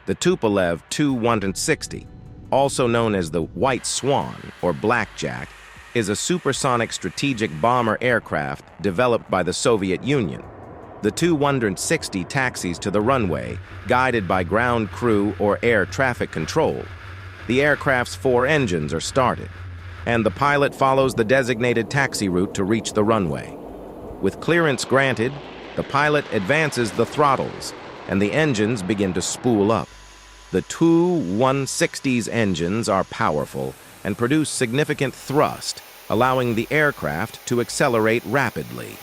The Tupolev Tu-160, also known as the White Swan or Blackjack, is a supersonic strategic bomber aircraft developed by the Soviet Union. The Tu-160 taxis to the runway, guided by ground crew or air traffic control. The aircraft's 4 engines are started, and the pilot follows the designated taxi route to reach the runway. With clearance granted, the pilot advances the throttles, and the engines begin to spool up. The Tu-160's engines are powerful and produce significant thrust, allowing the aircraft to accelerate rapidly.